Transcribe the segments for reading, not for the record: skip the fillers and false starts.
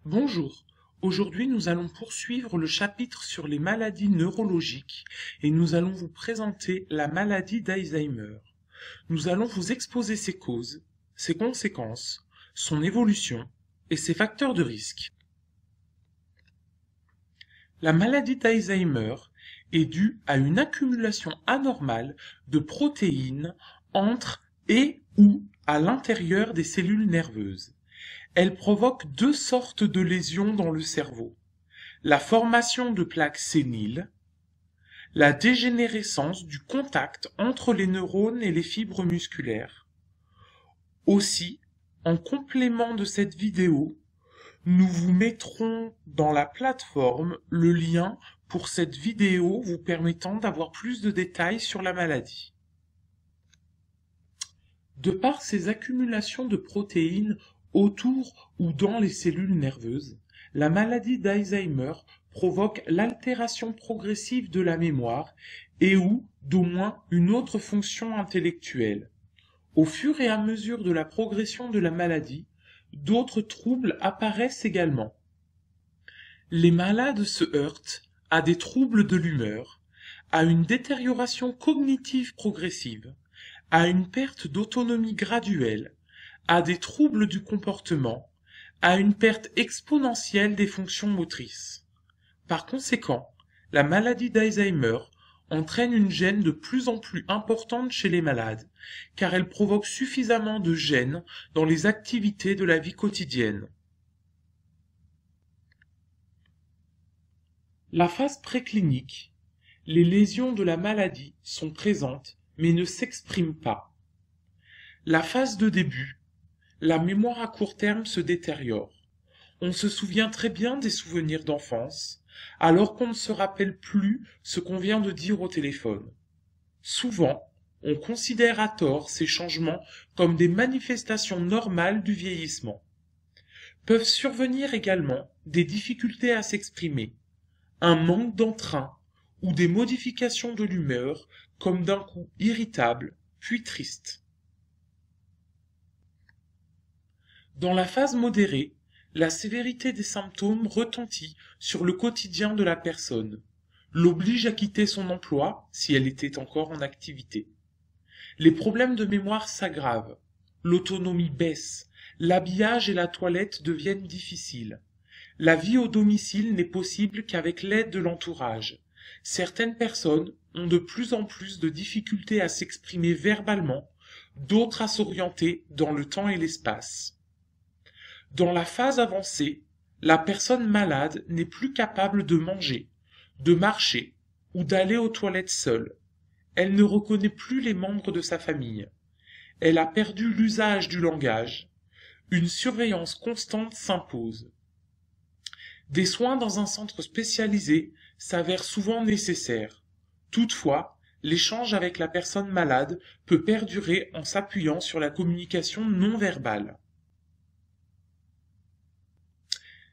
Bonjour, aujourd'hui nous allons poursuivre le chapitre sur les maladies neurologiques et nous allons vous présenter la maladie d'Alzheimer. Nous allons vous exposer ses causes, ses conséquences, son évolution et ses facteurs de risque. La maladie d'Alzheimer est due à une accumulation anormale de protéines entre et ou à l'intérieur des cellules nerveuses. Elle provoque deux sortes de lésions dans le cerveau: la formation de plaques séniles, la dégénérescence du contact entre les neurones et les fibres musculaires. Aussi, en complément de cette vidéo, nous vous mettrons dans la plateforme le lien pour cette vidéo vous permettant d'avoir plus de détails sur la maladie. De par ces accumulations de protéines autour ou dans les cellules nerveuses, la maladie d'Alzheimer provoque l'altération progressive de la mémoire et ou d'au moins une autre fonction intellectuelle. Au fur et à mesure de la progression de la maladie, d'autres troubles apparaissent également. Les malades se heurtent à des troubles de l'humeur, à une détérioration cognitive progressive, à une perte d'autonomie graduelle, à des troubles du comportement, à une perte exponentielle des fonctions motrices. Par conséquent, la maladie d'Alzheimer entraîne une gêne de plus en plus importante chez les malades, car elle provoque suffisamment de gêne dans les activités de la vie quotidienne. La phase préclinique. Les lésions de la maladie sont présentes mais ne s'expriment pas. La phase de début. La mémoire à court terme se détériore. On se souvient très bien des souvenirs d'enfance, alors qu'on ne se rappelle plus ce qu'on vient de dire au téléphone. Souvent, on considère à tort ces changements comme des manifestations normales du vieillissement. Peuvent survenir également des difficultés à s'exprimer, un manque d'entrain ou des modifications de l'humeur, comme d'un coup irritable, puis triste. Dans la phase modérée, la sévérité des symptômes retentit sur le quotidien de la personne, l'oblige à quitter son emploi si elle était encore en activité. Les problèmes de mémoire s'aggravent, l'autonomie baisse, l'habillage et la toilette deviennent difficiles. La vie au domicile n'est possible qu'avec l'aide de l'entourage. Certaines personnes ont de plus en plus de difficultés à s'exprimer verbalement, d'autres à s'orienter dans le temps et l'espace. Dans la phase avancée, la personne malade n'est plus capable de manger, de marcher ou d'aller aux toilettes seule. Elle ne reconnaît plus les membres de sa famille. Elle a perdu l'usage du langage. Une surveillance constante s'impose. Des soins dans un centre spécialisé s'avèrent souvent nécessaires. Toutefois, l'échange avec la personne malade peut perdurer en s'appuyant sur la communication non verbale.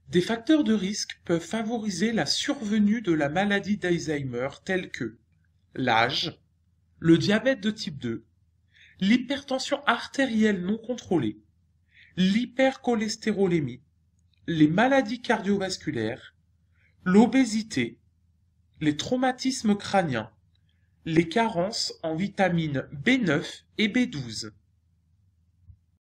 Des facteurs de risque peuvent favoriser la survenue de la maladie d'Alzheimer tels que l'âge, le diabète de type 2, l'hypertension artérielle non contrôlée, l'hypercholestérolémie, les maladies cardiovasculaires, l'obésité, les traumatismes crâniens, les carences en vitamines B9 et B12.